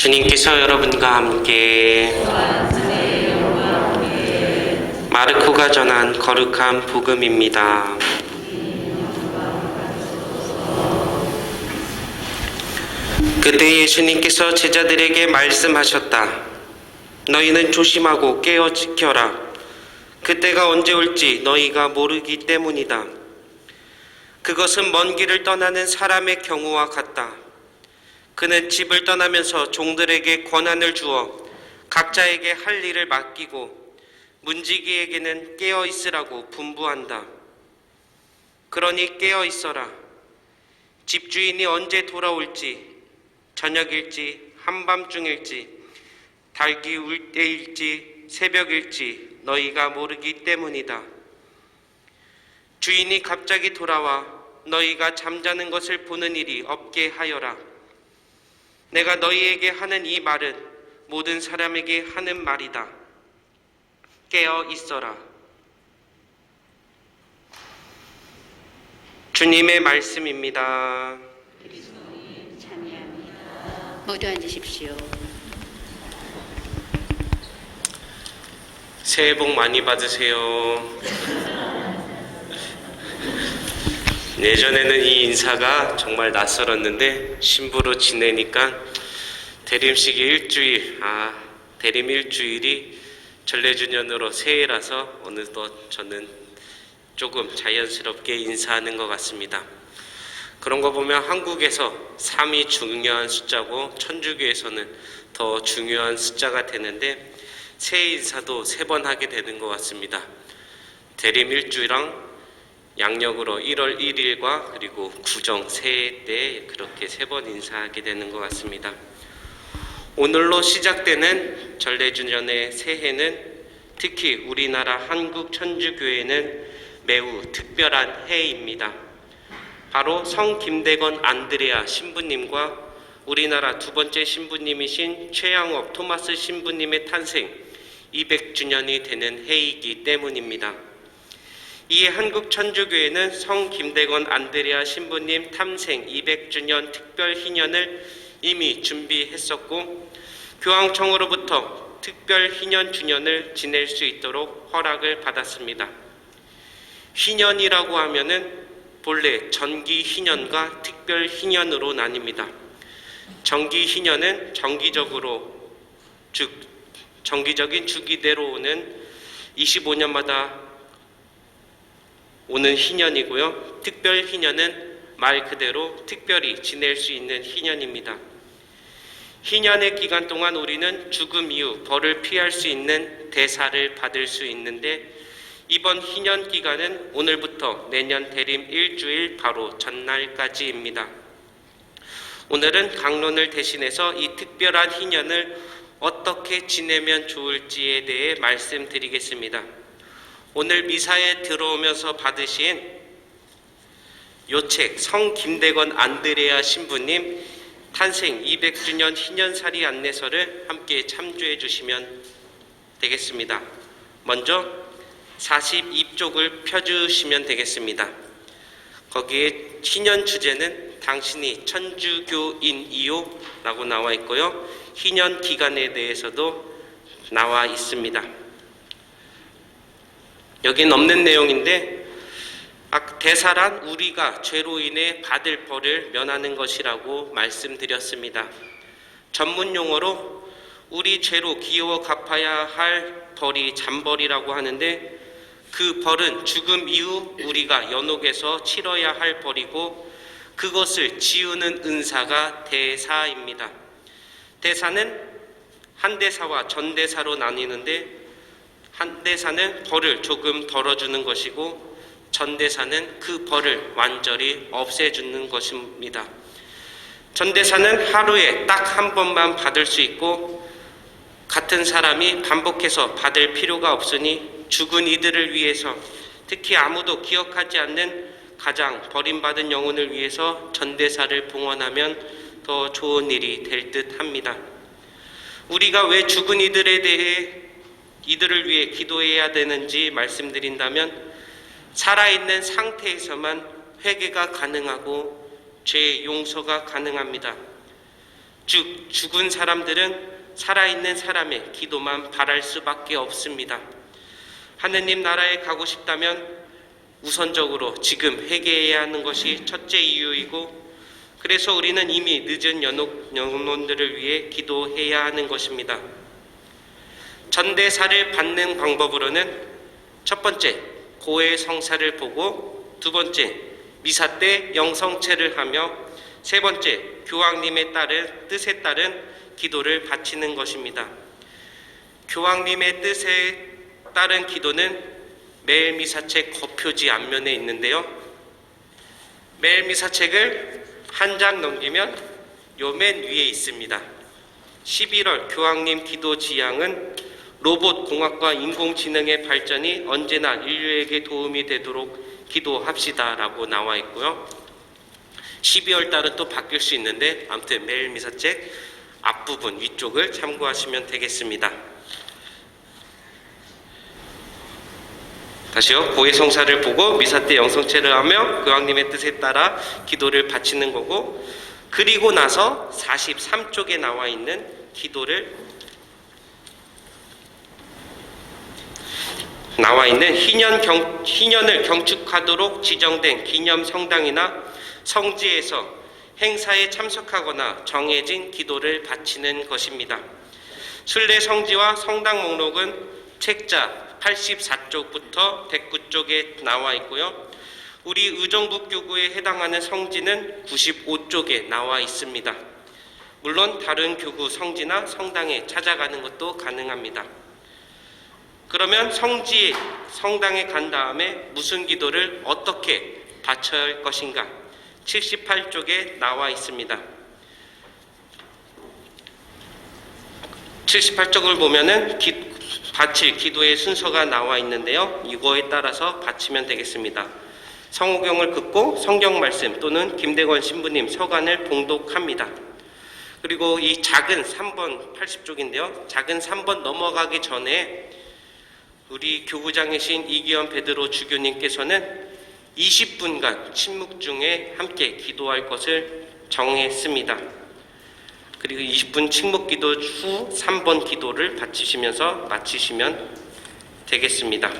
주님께서 여러분과 함께 마르코가 전한 거룩한 복음입니다. 그때 예수님께서 제자들에게 말씀하셨다. 너희는 조심하고 깨어 지켜라. 그때가 언제 올지 너희가 모르기 때문이다. 그것은 먼 길을 떠나는 사람의 경우와 같다. 그는 집을 떠나면서 종들에게 권한을 주어 각자에게 할 일을 맡기고 문지기에게는 깨어 있으라고 분부한다. 그러니 깨어 있어라. 집주인이 언제 돌아올지, 저녁일지 한밤중일지 닭이 울 때일지 새벽일지 너희가 모르기 때문이다. 주인이 갑자기 돌아와 너희가 잠자는 것을 보는 일이 없게 하여라. 내가 너희에게 하는 이 말은 모든 사람에게 하는 말이다. 깨어 있어라. 주님의 말씀입니다. 모두 앉으십시오. 새해 복 많이 받으세요. 예전에는 이 인사가 정말 낯설었는데 신부로 지내니까 대림식이 대림 일주일이 전래주년으로 새해라서 어느덧 저는 조금 자연스럽게 인사하는 것 같습니다. 그런 거 보면 한국에서 3이 중요한 숫자고 천주교에서는 더 중요한 숫자가 되는데 새해 인사도 3번 하게 되는 것 같습니다. 대림 일주일랑 양력으로 1월 1일과 그리고 구정 새해 때 그렇게 3번 인사하게 되는 것 같습니다. 오늘로 시작되는 전래주년의 새해는 특히 우리나라 한국 천주교회는 매우 특별한 해입니다. 바로 성 김대건 안드레아 신부님과 우리나라 두 번째 신부님이신 최양업 토마스 신부님의 탄생 200주년이 되는 해이기 때문입니다. 이에 한국 천주교회는 성 김대건 안드레아 신부님 탐생 200주년 특별 희년을 이미 준비했었고 교황청으로부터 특별 희년 주년을 지낼 수 있도록 허락을 받았습니다. 희년이라고 하면은 본래 정기 희년과 특별 희년으로 나뉩니다. 정기 희년은 정기적인 주기대로 오는 25년마다 오는 희년이고요. 특별 희년은 말 그대로 특별히 지낼 수 있는 희년입니다. 희년의 기간 동안 우리는 죽음 이후 벌을 피할 수 있는 대사를 받을 수 있는데 이번 희년 기간은 오늘부터 내년 대림 일주일 바로 전날까지입니다. 오늘은 강론을 대신해서 이 특별한 희년을 어떻게 지내면 좋을지에 대해 말씀드리겠습니다. 오늘 미사에 들어오면서 받으신 요 책 성 김대건 안드레아 신부님 탄생 200주년 희년살이 안내서를 함께 참조해 주시면 되겠습니다. 먼저 42쪽을 펴주시면 되겠습니다. 거기에 희년 주제는 당신이 천주교인이요? 라고 나와 있고요. 희년 기간에 대해서도 나와 있습니다. 여긴 없는 내용인데 대사란 우리가 죄로 인해 받을 벌을 면하는 것이라고 말씀드렸습니다. 전문 용어로 우리 죄로 기어 갚아야 할 벌이 잔벌이라고 하는데 그 벌은 죽음 이후 우리가 연옥에서 치러야 할 벌이고 그것을 지우는 은사가 대사입니다. 대사는 한대사와 전대사로 나뉘는데 한대사는 벌을 조금 덜어주는 것이고 전대사는 그 벌을 완전히 없애주는 것입니다. 전대사는 하루에 딱 한 번만 받을 수 있고 같은 사람이 반복해서 받을 필요가 없으니 죽은 이들을 위해서 특히 아무도 기억하지 않는 가장 버림받은 영혼을 위해서 전대사를 봉헌하면 더 좋은 일이 될 듯 합니다. 우리가 왜 죽은 이들을 위해 기도해야 되는지 말씀드린다면 살아있는 상태에서만 회개가 가능하고 죄 용서가 가능합니다. 즉 죽은 사람들은 살아있는 사람의 기도만 바랄 수밖에 없습니다. 하느님 나라에 가고 싶다면 우선적으로 지금 회개해야 하는 것이 첫째 이유이고, 그래서 우리는 이미 늦은 영혼들을 위해 기도해야 하는 것입니다. 전대사를 받는 방법으로는 첫 번째, 고해 성사를 보고, 두 번째, 미사 때 영성체를 하며, 세 번째, 교황님의 뜻에 따른 기도를 바치는 것입니다. 교황님의 뜻에 따른 기도는 매일 미사책 겉표지 앞면에 있는데요. 매일 미사책을 한 장 넘기면 요 맨 위에 있습니다. 11월 교황님 기도 지향은 로봇 공학과 인공지능의 발전이 언제나 인류에게 도움이 되도록 기도합시다 라고 나와 있고요. 12월 달은 또 바뀔 수 있는데, 아무튼 매일 미사책 앞부분 위쪽을 참고하시면 되겠습니다. 다시요. 고해 성사를 보고 미사 때 영성체를 하며 교황님의 뜻에 따라 기도를 바치는 거고, 그리고 나서 43쪽에 나와 있는 희년을 경축하도록 지정된 기념 성당이나 성지에서 행사에 참석하거나 정해진 기도를 바치는 것입니다. 순례 성지와 성당 목록은 책자 84쪽부터 109쪽에 나와 있고요. 우리 의정부교구에 해당하는 성지는 95쪽에 나와 있습니다. 물론 다른 교구 성지나 성당에 찾아가는 것도 가능합니다. 그러면 성당에 간 다음에 무슨 기도를 어떻게 바쳐야 할 것인가? 78쪽에 나와 있습니다. 78쪽을 보면은 바칠 기도의 순서가 나와 있는데요. 이거에 따라서 바치면 되겠습니다. 성호경을 긋고 성경 말씀 또는 김대건 신부님 서간을 봉독합니다. 그리고 이 작은 3번 80쪽인데요. 작은 3번 넘어가기 전에 우리 교구장이신 이기현 베드로 주교님께서는 20분간 침묵 중에 함께 기도할 것을 정했습니다. 그리고 20분 침묵 기도 후 3번 기도를 바치시면서 마치시면 되겠습니다.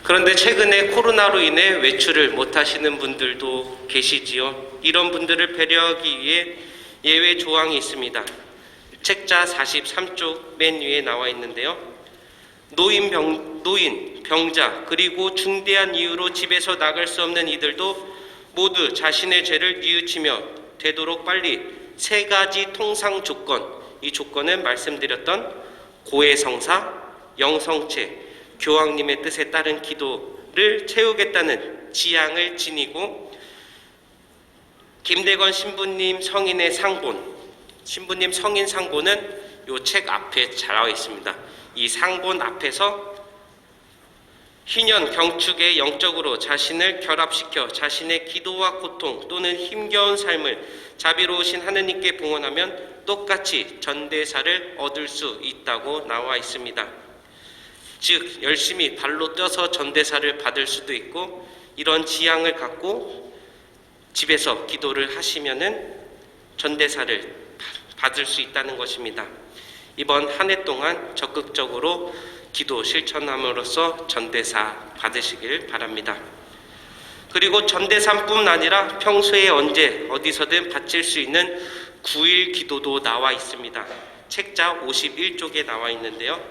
그런데 최근에 코로나로 인해 외출을 못하시는 분들도 계시지요. 이런 분들을 배려하기 위해 예외 조항이 있습니다. 책자 43쪽 맨 위에 나와 있는데요. 노인, 병자, 그리고 중대한 이유로 집에서 나갈 수 없는 이들도 모두 자신의 죄를 뉘우치며 되도록 빨리 세 가지 통상 조건, 이 조건은 말씀드렸던 고해성사, 영성체, 교황님의 뜻에 따른 기도를 채우겠다는 지향을 지니고, 김대건 신부님 성인의 상본, 신부님 성인 상본은 이 책 앞에 잘 나와 있습니다. 이 상본 앞에서 희년 경축에 영적으로 자신을 결합시켜 자신의 기도와 고통 또는 힘겨운 삶을 자비로우신 하느님께 봉헌하면 똑같이 전대사를 얻을 수 있다고 나와 있습니다. 즉 열심히 발로 뛰어서 전대사를 받을 수도 있고, 이런 지향을 갖고 집에서 기도를 하시면은 전대사를 받을 수 있다는 것입니다. 이번 한 해 동안 적극적으로 기도 실천함으로써 전대사 받으시길 바랍니다. 그리고 전대사뿐 아니라 평소에 언제 어디서든 바칠 수 있는 9일 기도도 나와 있습니다. 책자 51쪽에 나와 있는데요.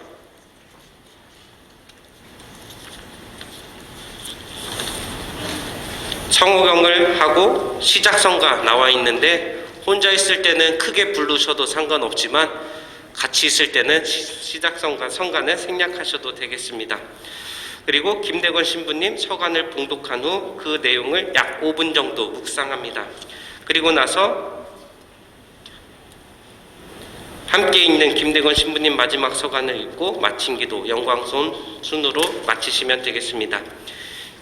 성호경을 하고 시작성가 나와 있는데, 혼자 있을 때는 크게 부르셔도 상관없지만 같이 있을 때는 성가는 생략하셔도 되겠습니다. 그리고 김대건 신부님 서간을 봉독한 후 그 내용을 약 5분 정도 묵상합니다. 그리고 나서 함께 있는 김대건 신부님 마지막 서간을 읽고 마친 기도 영광손 순으로 마치시면 되겠습니다.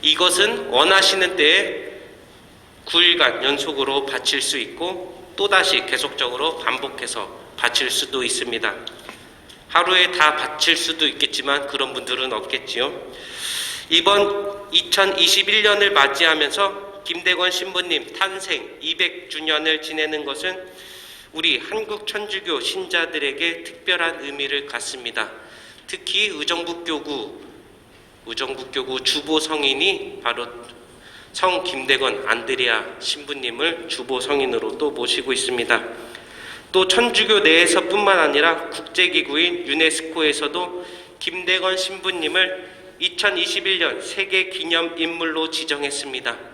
이것은 원하시는 때에 9일간 연속으로 바칠 수 있고 또다시 계속적으로 반복해서 바칠 수도 있습니다. 하루에 다 바칠 수도 있겠지만 그런 분들은 없겠지요. 이번 2021년을 맞이하면서 김대건 신부님 탄생 200주년을 지내는 것은 우리 한국 천주교 신자들에게 특별한 의미를 갖습니다. 특히 의정부교구 주보 성인이 바로 성 김대건 안드레아 신부님을 주보 성인으로 또 모시고 있습니다. 또 천주교 내에서뿐만 아니라 국제기구인 유네스코에서도 김대건 신부님을 2021년 세계 기념 인물로 지정했습니다.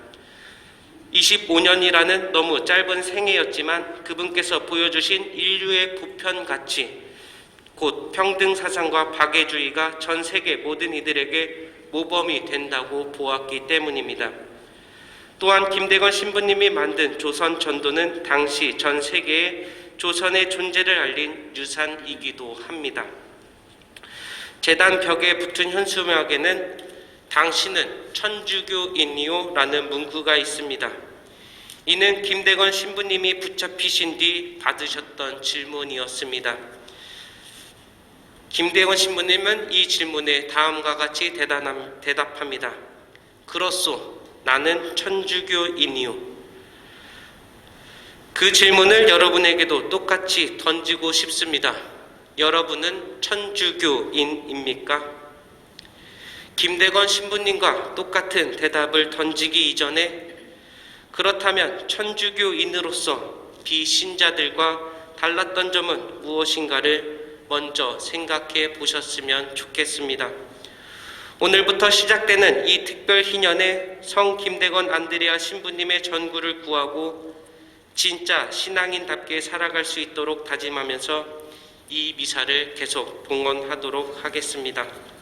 25년이라는 너무 짧은 생애였지만 그분께서 보여주신 인류의 보편 가치, 곧 평등 사상과 박애주의가 전 세계 모든 이들에게 모범이 된다고 보았기 때문입니다. 또한 김대건 신부님이 만든 조선 전도는 당시 전 세계에 조선의 존재를 알린 유산이기도 합니다. 제단 벽에 붙은 현수막에는 당신은 천주교인이요? 라는 문구가 있습니다. 이는 김대건 신부님이 붙잡히신 뒤 받으셨던 질문이었습니다. 김대건 신부님은 이 질문에 다음과 같이 대답합니다. 그렇소, 나는 천주교인이요. 그 질문을 여러분에게도 똑같이 던지고 싶습니다. 여러분은 천주교인입니까? 김대건 신부님과 똑같은 대답을 던지기 이전에 그렇다면 천주교인으로서 비신자들과 달랐던 점은 무엇인가를 먼저 생각해 보셨으면 좋겠습니다. 오늘부터 시작되는 이 특별 희년에 성 김대건 안드레아 신부님의 전구를 구하고 진짜 신앙인답게 살아갈 수 있도록 다짐하면서 이 미사를 계속 봉헌하도록 하겠습니다.